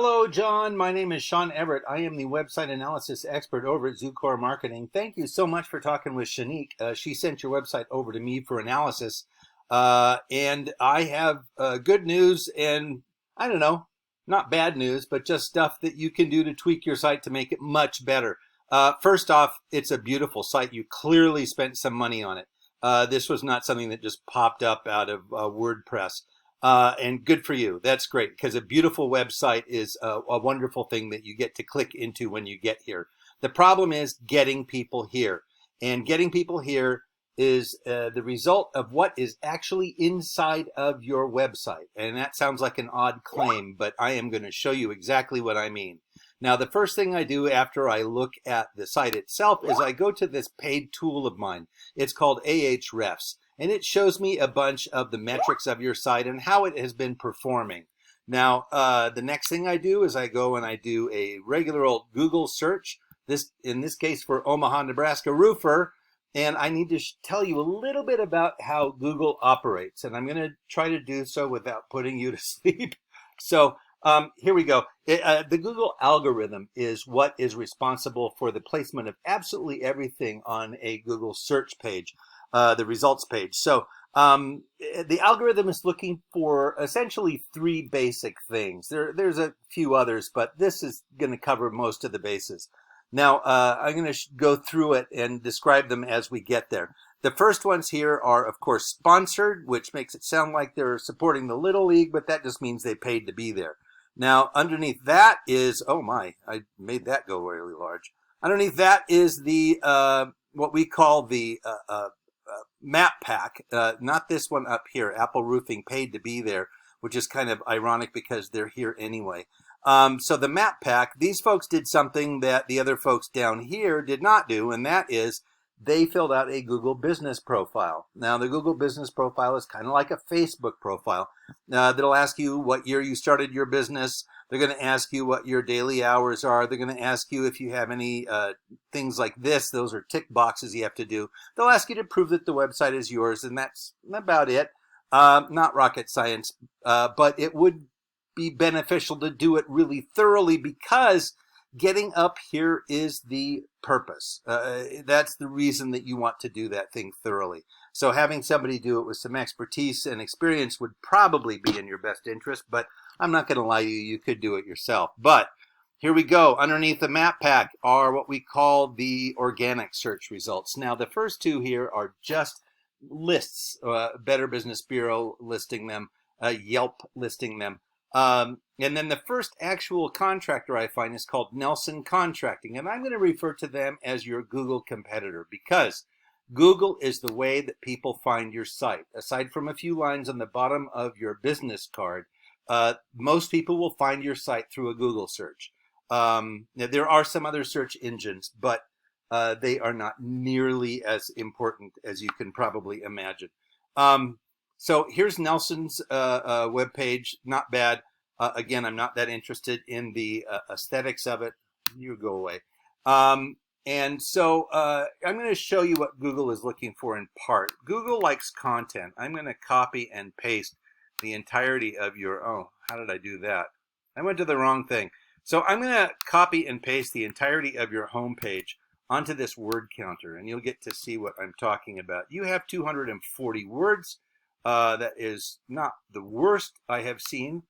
Hello, John. My name is Sean Everett. I am the website analysis expert over at Zucore Marketing. Thank you so much for talking with Shanique. She sent your website over to me for analysis. And I have good news and, I don't know, not bad news, but just stuff that you can do to tweak your site to make it much better. First off, it's a beautiful site. You clearly spent some money on it. This was not something that just popped up out of WordPress. And good for you. That's great, because a beautiful website is a wonderful thing that you get to click into when you get here. The problem is getting people here. And getting people here is the result of what is actually inside of your website. And that sounds like an odd claim, but I am going to show you exactly what I mean. Now, the first thing I do after I look at the site itself is I go to this paid tool of mine. It's called Ahrefs. And it shows me a bunch of the metrics of your site and how it has been performing. Now, the next thing I do is I go and I do a regular old Google search, in this case for Omaha, Nebraska roofer, and I need to tell you a little bit about how Google operates, and I'm going to try to do so without putting you to sleep. So here we go. The Google algorithm is what is responsible for the placement of absolutely everything on a Google search page. The results page. So the algorithm is looking for essentially three basic things. There's a few others, but this is going to cover most of the bases. Now, I'm going to go through it and describe them as we get there. The first ones here are, of course, sponsored, which makes it sound like they're supporting the Little League, but that just means they paid to be there. Now, underneath that is, oh my, I made that go really large. Underneath that is the what we call the map pack, not this one up here. Apple Roofing paid to be there, which is kind of ironic because they're here anyway. So the map pack, these folks did something that the other folks down here did not do, and that is they filled out a Google business profile. Now, the Google business profile is kind of like a Facebook profile. That'll ask you what year you started your business. They're going to ask you what your daily hours are. They're going to ask you if you have any things like this. Those are tick boxes you have to do. They'll ask you to prove that the website is yours, and that's about it. Not rocket science, but it would be beneficial to do it really thoroughly because getting up here is the purpose. That's the reason that you want to do that thing thoroughly. So having somebody do it with some expertise and experience would probably be in your best interest, but I'm not going to lie to you, you could do it yourself. But here we go. Underneath the map pack are what we call the organic search results. Now, the first two here are just lists, Better Business Bureau listing them, Yelp listing them. And then the first actual contractor I find is called Nelson Contracting, and I'm going to refer to them as your Google competitor because Google is the way that people find your site. Aside from a few lines on the bottom of your business card, most people will find your site through a Google search. There are some other search engines, but they are not nearly as important as you can probably imagine. So here's Nelson's webpage. Not bad. Again, I'm not that interested in the aesthetics of it. You go away. And so I'm going to show you what Google is looking for in part. Google likes content. I'm going to copy and paste the entirety of your, oh, how did I do that? I went to the wrong thing. So I'm going to copy and paste the entirety of your home page onto this word counter, and you'll get to see what I'm talking about. You have 240 words. That is not the worst I have seen.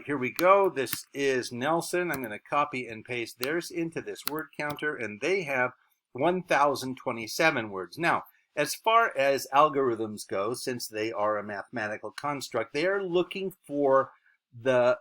Here we go. This is Nelson. I'm going to copy and paste theirs into this word counter, and they have 1,027 words. Now, as far as algorithms go, since they are a mathematical construct, they are looking for the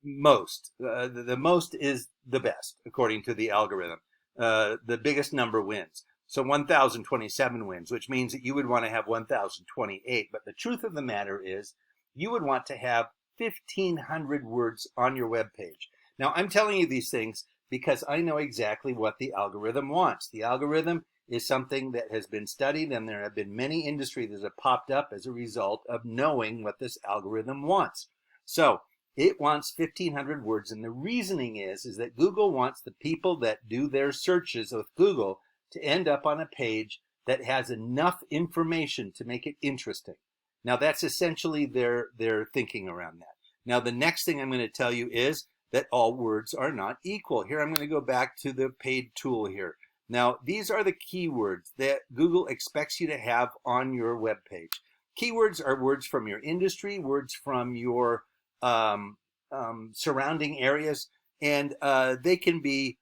most. The most is the best, according to the algorithm. The biggest number wins. So 1,027 wins, which means that you would want to have 1,028. But the truth of the matter is you would want to have 1,500 words on your web page. Now, I'm telling you these things because I know exactly what the algorithm wants. The algorithm is something that has been studied, and there have been many industries that have popped up as a result of knowing what this algorithm wants. So it wants 1,500 words, and the reasoning is that Google wants the people that do their searches with Google to end up on a page that has enough information to make it interesting. Now, that's essentially their thinking around that. Now, the next thing I'm going to tell you is that all words are not equal. Here, I'm going to go back to the paid tool here. Now, these are the keywords that Google expects you to have on your web page. Keywords are words from your industry, words from your surrounding areas, and they can be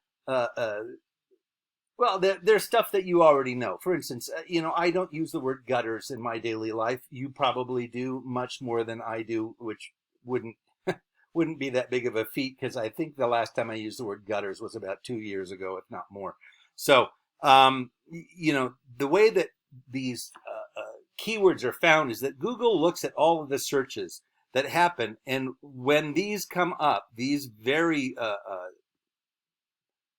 well, there's stuff that you already know. For instance, I don't use the word gutters in my daily life. You probably do much more than I do, which wouldn't wouldn't be that big of a feat, because I think the last time I used the word gutters was about 2 years ago, if not more. So, the way that these keywords are found is that Google looks at all of the searches that happen, and when these come up, these very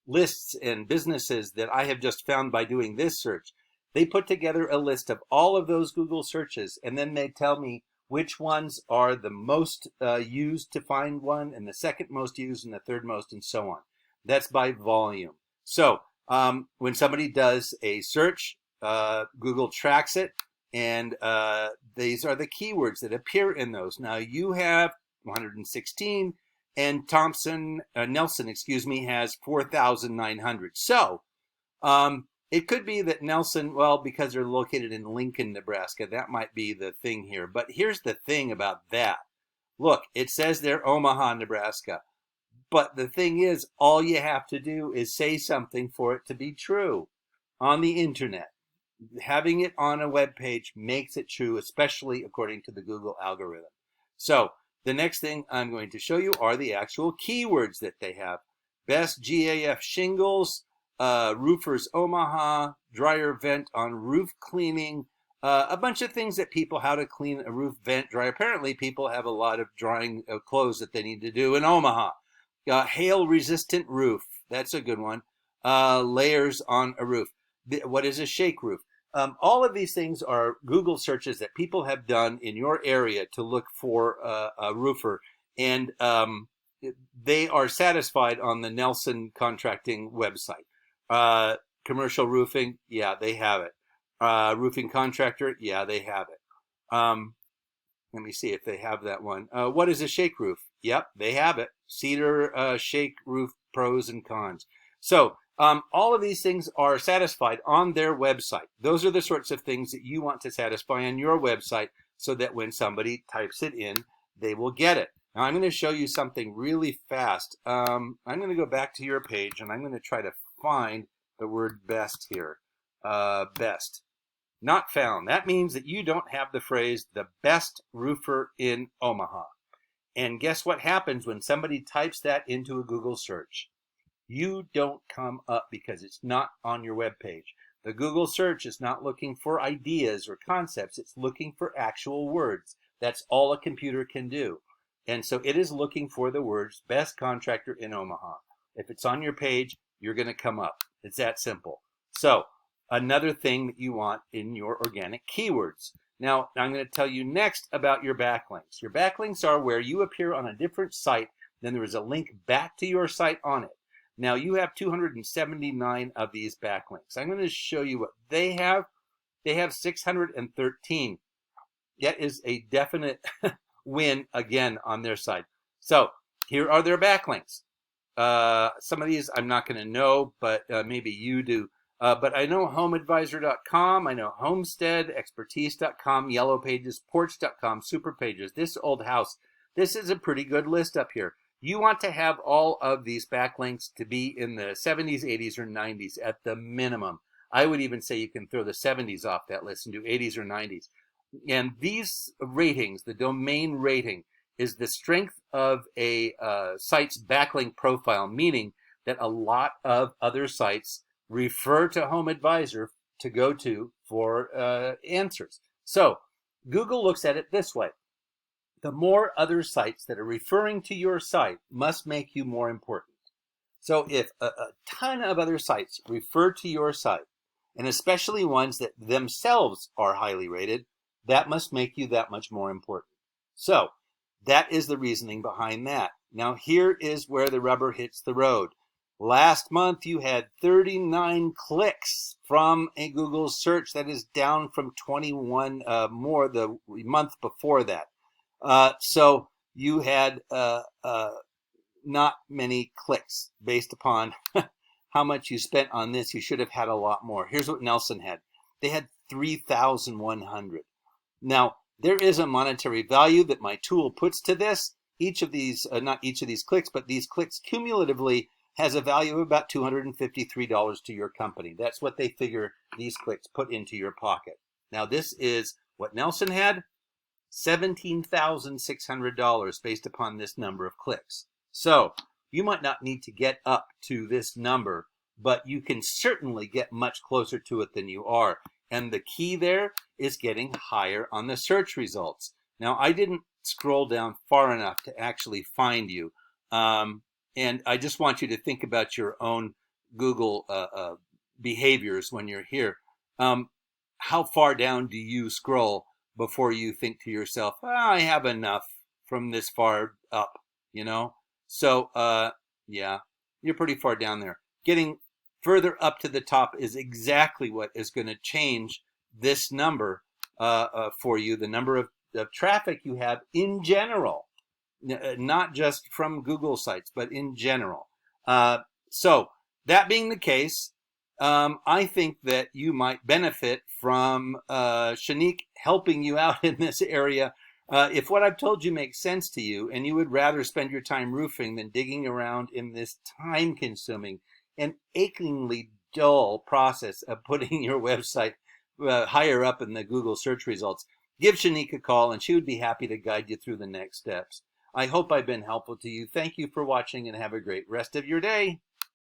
lists and businesses that I have just found by doing this search, they put together a list of all of those Google searches, and then they tell me which ones are the most used to find one, and the second most used, and the third most, and so on. That's by volume. So when somebody does a search, Google tracks it, and these are the keywords that appear in those. Now you have 116, and Nelson, has 4,900. So it could be that Nelson, well, because they're located in Lincoln, Nebraska, that might be the thing here. But here's the thing about that. Look, it says they're Omaha, Nebraska. But the thing is, all you have to do is say something for it to be true on the internet. Having it on a web page makes it true, especially according to the Google algorithm. So the next thing I'm going to show you are the actual keywords that they have. Best GAF shingles, roofers Omaha, dryer vent on roof cleaning, a bunch of things that people, how to clean a roof vent dry. Apparently people have a lot of drying of clothes that they need to do in Omaha. Hail resistant roof, that's a good one. Layers on a roof. What is a shake roof? All of these things are Google searches that people have done in your area to look for a roofer, and they are satisfied on the Nelson Contracting website. Commercial roofing, yeah, they have it. Roofing contractor, yeah, they have it. Let me see if they have that one. What is a shake roof? Yep, they have it. Cedar shake roof, pros and cons. So all of these things are satisfied on their website. Those are the sorts of things that you want to satisfy on your website, so that when somebody types it in, they will get it. Now I'm going to show you something really fast. I'm going to go back to your page, and I'm going to try to find the word best here. Best. Not found. That means that you don't have the phrase, the best roofer in Omaha. And guess what happens when somebody types that into a Google search? You don't come up because it's not on your web page. The Google search is not looking for ideas or concepts. It's looking for actual words. That's all a computer can do. And so it is looking for the words best contractor in Omaha. If it's on your page, you're going to come up. It's that simple. So another thing that you want in your organic keywords. Now, I'm going to tell you next about your backlinks. Your backlinks are where you appear on a different site, then there is a link back to your site on it. Now, you have 279 of these backlinks. I'm going to show you what they have. They have 613. That is a definite win again on their side. So here are their backlinks. Some of these I'm not going to know, but maybe you do. But I know HomeAdvisor.com, I know Homestead, Expertise.com, Yellow Pages, Porch.com, Super Pages, This Old House. This is a pretty good list up here. You want to have all of these backlinks to be in the 70s, 80s, or 90s at the minimum. I would even say you can throw the 70s off that list and do 80s or 90s. And these ratings, the domain rating, is the strength of a site's backlink profile, meaning that a lot of other sites refer to Home Advisor to go to for answers. So Google looks at it this way. The more other sites that are referring to your site must make you more important. So if a ton of other sites refer to your site, and especially ones that themselves are highly rated, that must make you that much more important. So that is the reasoning behind that. Now here is where the rubber hits the road. Last month you had 39 clicks from a Google search. That is down from 21 more the month before that. So you had not many clicks based upon how much you spent on this. You should have had a lot more. Here's what Nelson had. They had 3,100. Now, there is a monetary value that my tool puts to this. Each of these, not each of these clicks, but these clicks cumulatively has a value of about $253 to your company. That's what they figure these clicks put into your pocket. Now, this is what Nelson had, $17,600 based upon this number of clicks. So you might not need to get up to this number, but you can certainly get much closer to it than you are. And the key there is getting higher on the search results. Now, I didn't scroll down far enough to actually find you. And I just want you to think about your own Google behaviors when you're here. How far down do you scroll before you think to yourself, I have enough from this far up, you know? So, yeah, you're pretty far down there. Getting further up to the top is exactly what is going to change this number for you, the number of traffic you have in general, not just from Google sites, but in general. So that being the case, I think that you might benefit from Shanique helping you out in this area. If what I've told you makes sense to you and you would rather spend your time roofing than digging around in this time-consuming and achingly dull process of putting your website higher up in the Google search results, give Shanique a call and she would be happy to guide you through the next steps. I hope I've been helpful to you. Thank you for watching and have a great rest of your day.